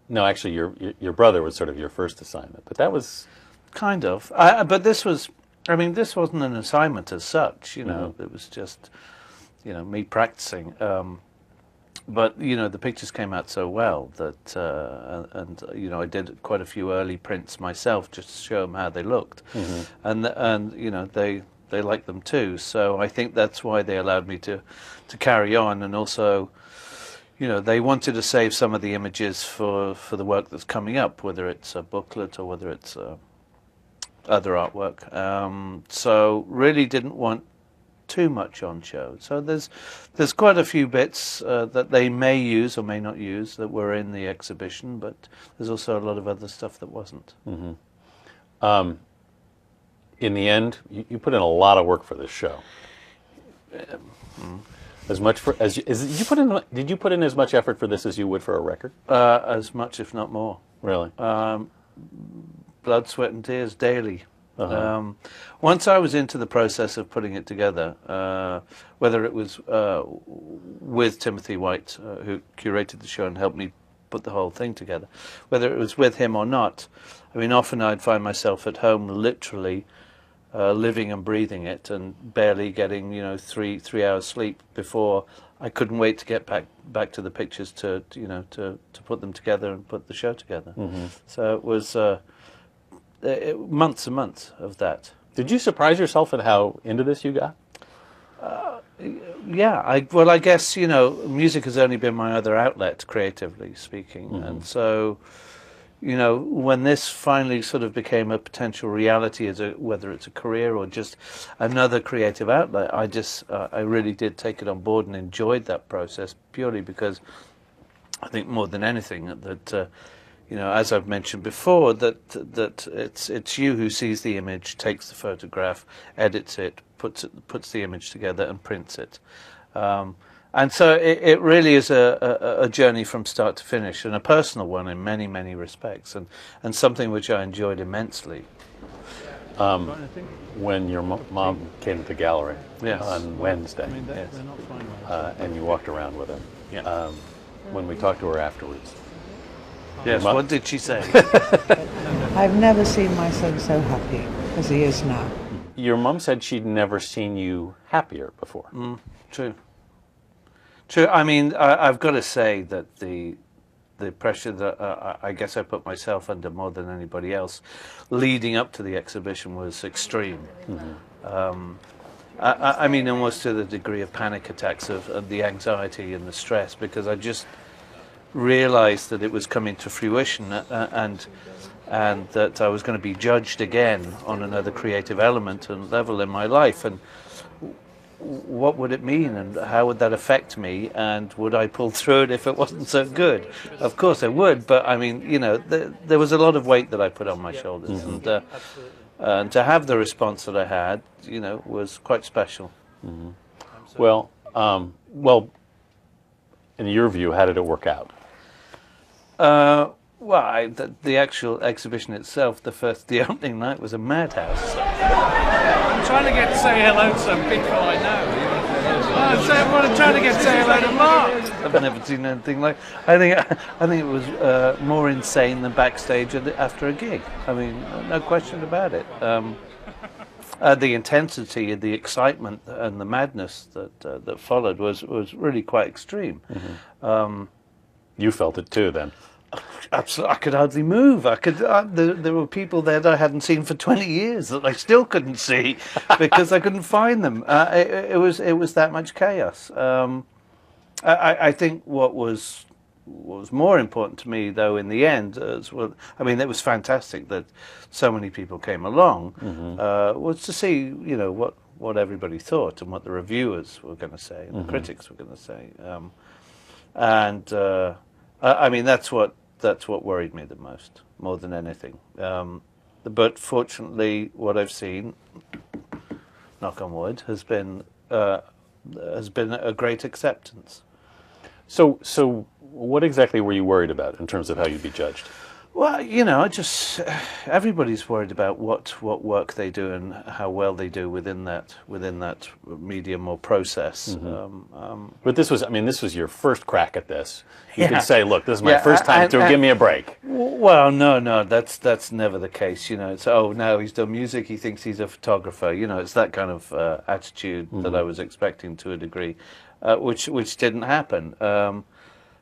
No, actually, your brother was sort of your first assignment, but that was Kind of. But this was, I mean, this wasn't an assignment as such, you know. It was just, you know, me practicing. But, you know, the pictures came out so well that, and you know, I did quite a few early prints myself just to show them how they looked. And you know, they liked them too. So I think that's why they allowed me to carry on. And also, you know, they wanted to save some of the images for the work that's coming up, whether it's a booklet or whether it's other artwork. So really didn't want too much on show. So there's quite a few bits that they may use or may not use that were in the exhibition, but there's also a lot of other stuff that wasn't. in the end, you put in a lot of work for this show. As much for as did you put in as much effort for this as you would for a record? As much, if not more. Really? Blood, sweat, and tears daily. Once I was into the process of putting it together, whether it was with Timothy White, who curated the show and helped me put the whole thing together, whether it was with him or not, I mean, often I'd find myself at home literally living and breathing it, and barely getting, you know, three hours sleep before I couldn't wait to get back to the pictures to put them together and put the show together. So it was months and months of that. Did you surprise yourself at how into this you got? Yeah, I guess, you know, music has only been my other outlet, creatively speaking, and so, you know, when this finally sort of became a potential reality, as whether it's a career or just another creative outlet, I really did take it on board and enjoyed that process, purely because I think more than anything that you know, as I've mentioned before, that it's you who sees the image, takes the photograph, edits it, puts the image together, and prints it. And so it really is a journey from start to finish, and a personal one in many, many respects, and something which I enjoyed immensely. When your mom came to the gallery Yes. on Wednesday, and you walked around with her, when we talked to her afterwards, Yes, what did she say? I've never seen my son so happy as he is now. your mom said she'd never seen you happier before. True. True. I mean, I've got to say that the pressure that I guess I put myself under more than anybody else leading up to the exhibition was extreme. I mean, almost to the degree of panic attacks of the anxiety and the stress, because I just realized that it was coming to fruition and that I was going to be judged again on another creative element and level in my life, and what would it mean, and how would that affect me, and would I pull through it if it wasn't so good? Of course I would, but I mean, you know, there was a lot of weight that I put on my shoulders, and to have the response that I had, you know, was quite special. Well, in your view, how did it work out? Well, the actual exhibition itself, the opening night was a madhouse. I'm trying to get to say hello to some people I know. I'm trying to get to say hello to Mark. I've never seen anything like. I think it was more insane than backstage after a gig. I mean, no question about it. The intensity, the excitement, and the madness that followed was really quite extreme. You felt it too, then. Absolutely, I could hardly move. There were people there that I hadn't seen for 20 years that I still couldn't see because I couldn't find them. It was that much chaos. I think what was more important to me, though, in the end, I mean, it was fantastic that so many people came along. Was to see, you know, what everybody thought and what the reviewers were going to say and the critics were going to say, I mean, that's what worried me the most, more than anything. But fortunately, what I've seen, knock on wood, has been a great acceptance. So what exactly were you worried about in terms of how you'd be judged? Well, you know, everybody's worried about what work they do and how well they do within that medium or process. But this was, I mean, this was your first crack at this. You Yeah. could say, look, this is my Yeah, first time and- through, give me a break. Well, no, that's never the case. You know, it's now he's done music. He thinks he's a photographer. You know, it's that kind of attitude that I was expecting to a degree, which didn't happen.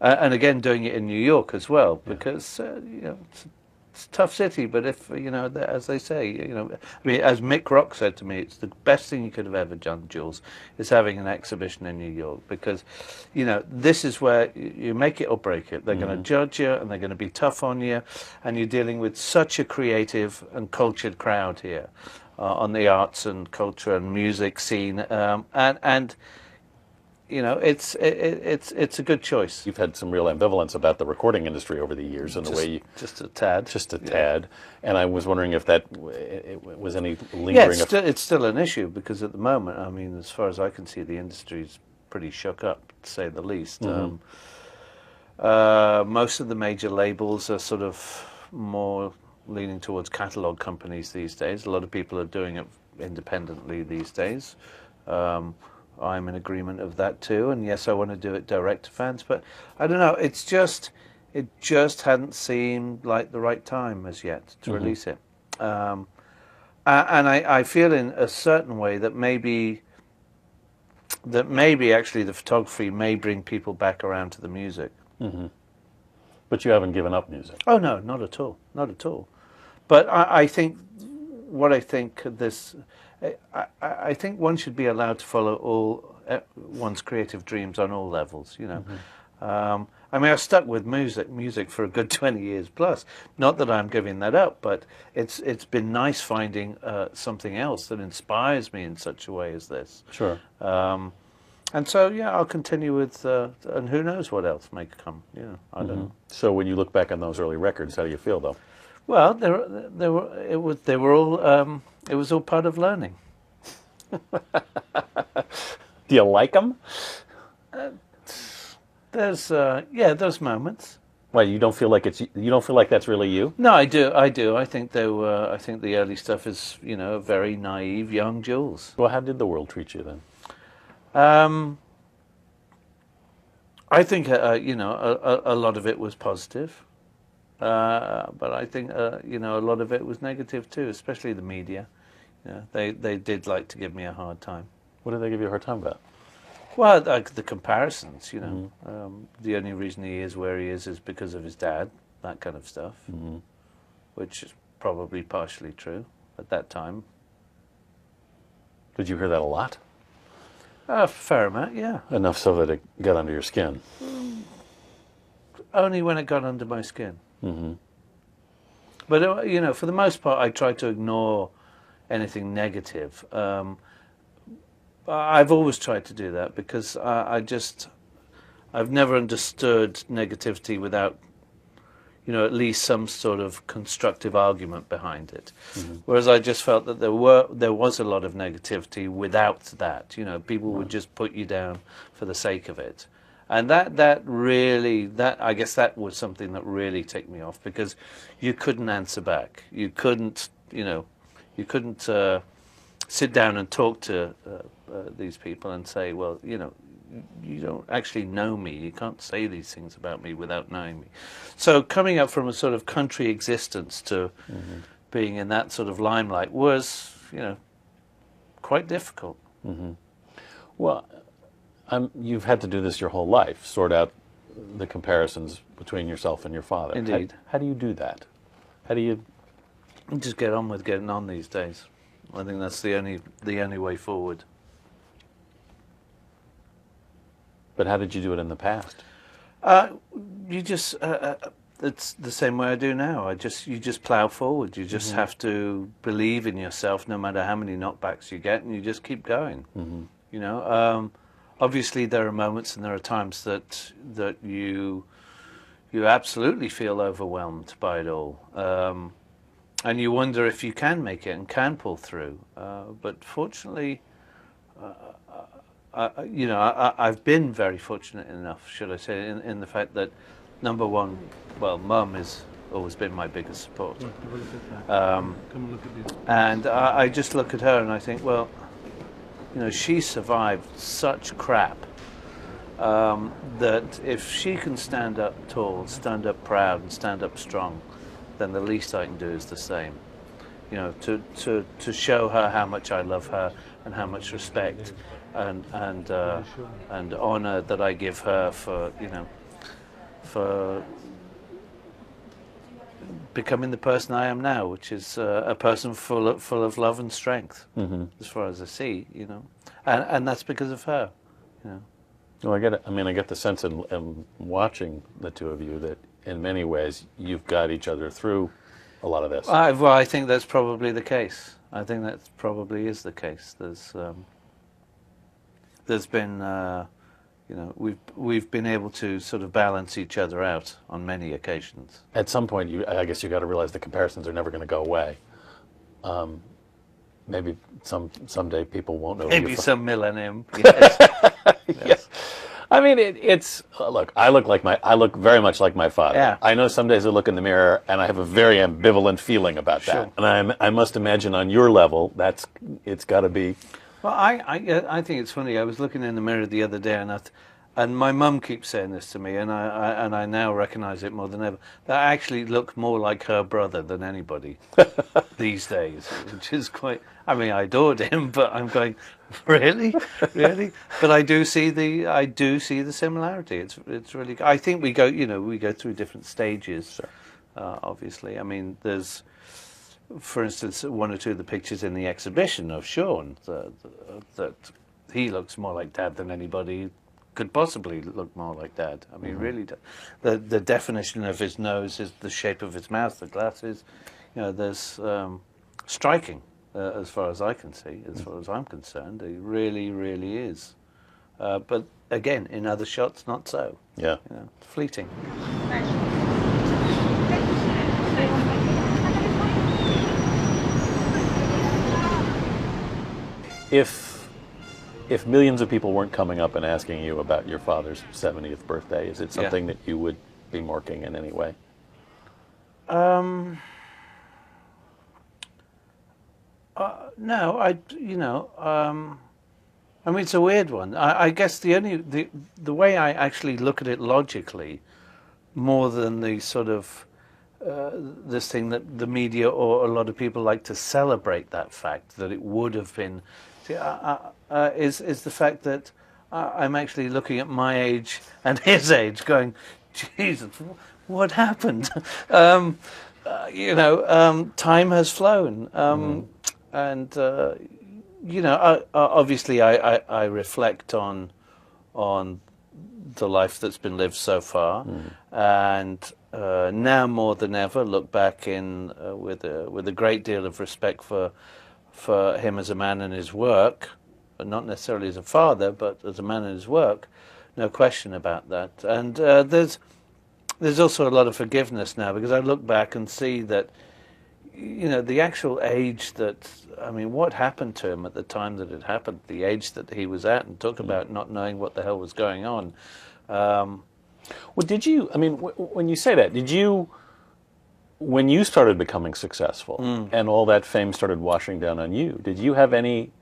And again, doing it in New York as well, because you know it's a tough city. But if you know, as they say, you know, I mean, as Mick Rock said to me, it's the best thing you could have ever done, Jules, is having an exhibition in New York, because you know this is where you make it or break it. They're going to judge you, and they're going to be tough on you, and you're dealing with such a creative and cultured crowd here on the arts and culture and music scene, and you know, it's a good choice. You've had some real ambivalence about the recording industry over the years and the way you... Just a tad. Just a tad. And I was wondering if that was any lingering... Yeah, it's still an issue, because at the moment, I mean, as far as I can see, the industry's pretty shook up, to say the least. Most of the major labels are sort of more leaning towards catalogue companies these days. A lot of people are doing it independently these days. I'm in agreement of that too, and yes, I want to do it direct to fans, but I don't know, it just hadn't seemed like the right time as yet to release it. And I feel in a certain way that maybe actually the photography may bring people back around to the music. But you haven't given up music. Oh no, not at all, not at all. But I think I think one should be allowed to follow all one's creative dreams on all levels, you know. I mean, I've stuck with music for a good 20 years plus. Not that I'm giving that up, but it's been nice finding something else that inspires me in such a way as this. Sure. And so, yeah, I'll continue with, and who knows what else may come, you know, I don't know. So when you look back on those early records, how do you feel, though? Well, it was all part of learning. Do you like them? There's those moments. Well, you don't feel like that's really you? No, I do. I think I think the early stuff is, you know, very naive young Jules. Well, how did the world treat you then? I think you know, a lot of it was positive. But I think you know, a lot of it was negative too, especially the media. Yeah, they did like to give me a hard time. What did they give you a hard time about? Well, like the comparisons, you know. The only reason he is where he is because of his dad, that kind of stuff, which is probably partially true at that time. Did you hear that a lot? A fair amount, yeah. Enough so that it got under your skin? Only when it got under my skin. But, you know, for the most part, I try to ignore anything negative. I've always tried to do that, because I've never understood negativity without, you know, at least some sort of constructive argument behind it. Whereas I just felt that there was a lot of negativity without that. You know, people would just put you down for the sake of it. And that really, I guess that was something that really ticked me off, because you couldn't answer back. You couldn't, you know, sit down and talk to these people and say, well, you know, you don't actually know me. You can't say these things about me without knowing me. So coming up from a sort of country existence to being in that sort of limelight was, you know, quite difficult. Well, you've had to do this your whole life, sort out the comparisons between yourself and your father. Indeed. How do you do that? How do you... Just get on with getting on these days. I think that's the only way forward. But how did you do it in the past? You just it's the same way I do now. You just plow forward. You just have to believe in yourself, no matter how many knockbacks you get, and you just keep going. You know, obviously there are moments and there are times that you absolutely feel overwhelmed by it all, and you wonder if you can make it and can pull through. But fortunately, you know, I've been very fortunate enough, should I say, in the fact that, number one, well, Mum is always been my biggest support. Come and look at this. And I just look at her and I think, well, you know, she survived such crap that if she can stand up tall, stand up proud, and stand up strong, then the least I can do is the same. You know, to show her how much I love her and how much respect and honor that I give her for, you know, for becoming the person I am now, which is a person full of love and strength, as far as I see, you know, and that's because of her, you know. Well, I get it. I mean, I get the sense in watching the two of you that in many ways you've got each other through a lot of this. Well, I think that's probably the case. I think that probably is the case. There's been, you know, we've been able to sort of balance each other out on many occasions. At some point, I guess you got to realize the comparisons are never going to go away. Maybe someday people won't know. Maybe some millennium. Yes. Yes. I mean, it's look. I look very much like my father. Yeah. I know some days I look in the mirror and I have a very ambivalent feeling about that. And I must imagine on your level, it's got to be. Well, I think it's funny. I was looking in the mirror the other day, and my mum keeps saying this to me, and I now recognise it more than ever. That I actually look more like her brother than anybody these days, which is quite. I mean, I adored him, but I'm going, really. But I do see the similarity. It's really. I think we go through different stages. Sure. Obviously, I mean, there's. For instance, one or two of the pictures in the exhibition of Sean, that he looks more like Dad than anybody could possibly look more like Dad. I mean, really, the definition of his nose is the shape of his mouth, the glasses. You know, there's striking as far as I can see, as far as I'm concerned. He really, really is. But again, in other shots, not so. Yeah. You know, fleeting. If millions of people weren't coming up and asking you about your father's 70th birthday, is it something that you would be marking in any way? No, I mean, it's a weird one. I guess the way I actually look at it logically, more than the sort of this thing that the media or a lot of people like to celebrate that fact that it would have been, is the fact that I'm actually looking at my age and his age, going, Jesus, what happened? Time has flown, and obviously I reflect on the life that's been lived so far, and now more than ever look back with a great deal of respect for him as a man and his work, but not necessarily as a father, but as a man and his work. No question about that. And there's also a lot of forgiveness now, because I look back and see that, the actual age that, I mean, what happened to him at the time that it happened, the age that he was at, and talk about not knowing what the hell was going on. Well, did you, I mean, when you say that, when you started becoming successful and all that fame started washing down on you, did you have any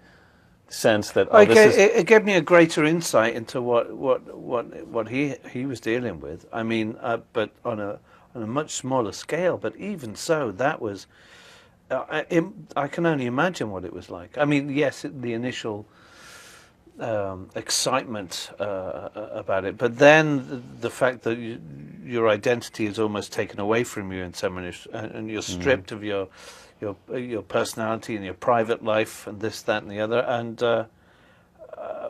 sense that it gave me a greater insight into what he was dealing with? I mean, but on a much smaller scale. But even so, that was I can only imagine what it was like. I mean, yes, the initial excitement about it, but then the fact that your identity is almost taken away from you in some way, and you're stripped of your personality and your private life and this, that, and the other. And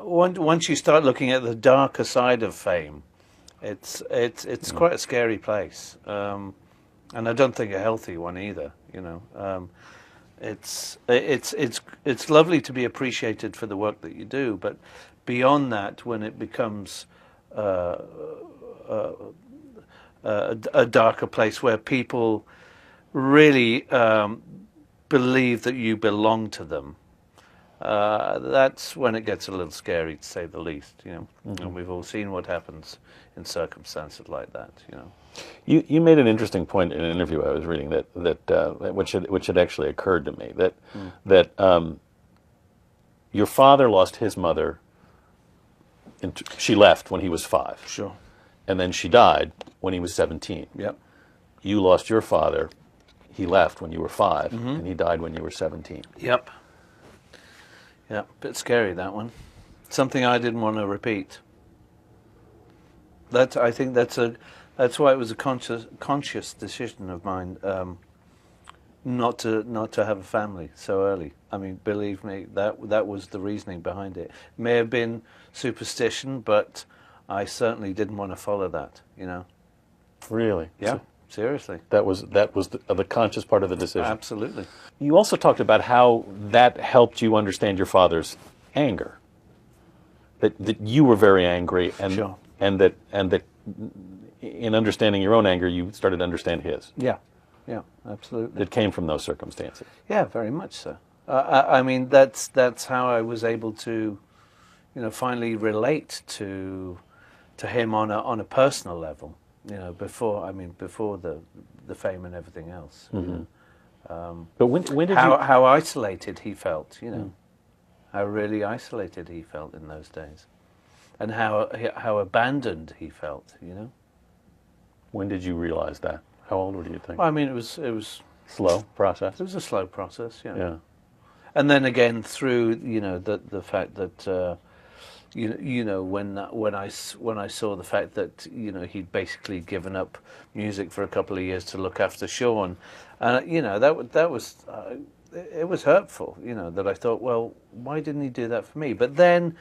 once you start looking at the darker side of fame, it's quite a scary place, and I don't think a healthy one either. It's lovely to be appreciated for the work that you do, but beyond that, when it becomes a darker place where people really believe that you belong to them, that's when it gets a little scary, to say the least. You know, and we've all seen what happens in circumstances like that. You know. You made an interesting point in an interview I was reading that which had actually occurred to me that your father lost his mother. She left when he was 5. Sure. And then she died when he was 17. Yep. You lost your father. He left when you were 5, and he died when you were 17. Yep. Yeah, bit scary, that one. Something I didn't want to repeat. I think that's why it was a conscious decision of mine not to have a family so early. I mean, believe me, that was the reasoning behind it. May have been superstition, but I certainly didn't want to follow that. You know. Really? Yeah. So seriously. that was the conscious part of the decision. Absolutely. You also talked about how that helped you understand your father's anger. That you were very angry, and Sure. and that in understanding your own anger, you started to understand his. Yeah. Yeah. Absolutely. It came from those circumstances. Yeah, very much so. I mean, that's how I was able to, you know, finally relate to him on a personal level. You know, before the fame and everything else. You know. But when did how isolated he felt? You know, how really isolated he felt in those days, and how abandoned he felt. You know. when did you realize that? How old were you think? Well, I mean, it was Slow process. It was a slow process. Yeah. Yeah. And then again, through the fact that when I saw the fact that he'd basically given up music for a couple of years to look after Sean, that was it was hurtful. That I thought, well, why didn't he do that for me? But then,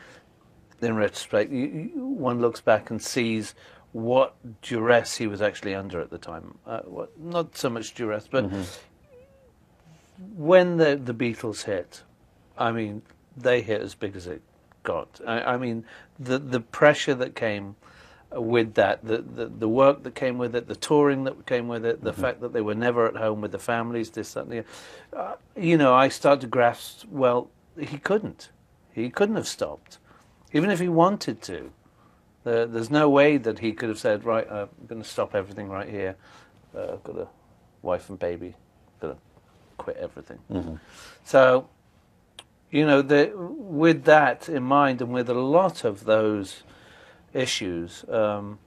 in retrospect, one looks back and sees what duress he was actually under at the time. Not so much duress, but when the Beatles hit, I mean, they hit as big as it got. I mean, the pressure that came with that, the work that came with it, the touring that came with it, the fact that they were never at home with the families, this, that, and the other. I started to grasp, well, he couldn't have stopped, even if he wanted to. There's no way that he could have said, right, I'm going to stop everything right here. I've got a wife and baby. Got to quit everything. So, with that in mind, and with a lot of those issues, you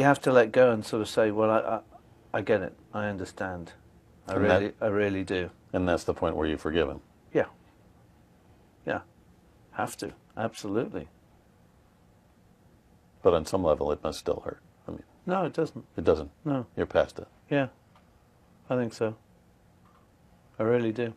have to let go and sort of say, well, I get it. I understand. I really do. And that's the point where you forgive him. Yeah. Yeah. Have to. Absolutely. But on some level, it must still hurt. I mean, No, it doesn't. it doesn't. No. You're past it. Yeah. I think so. I really do.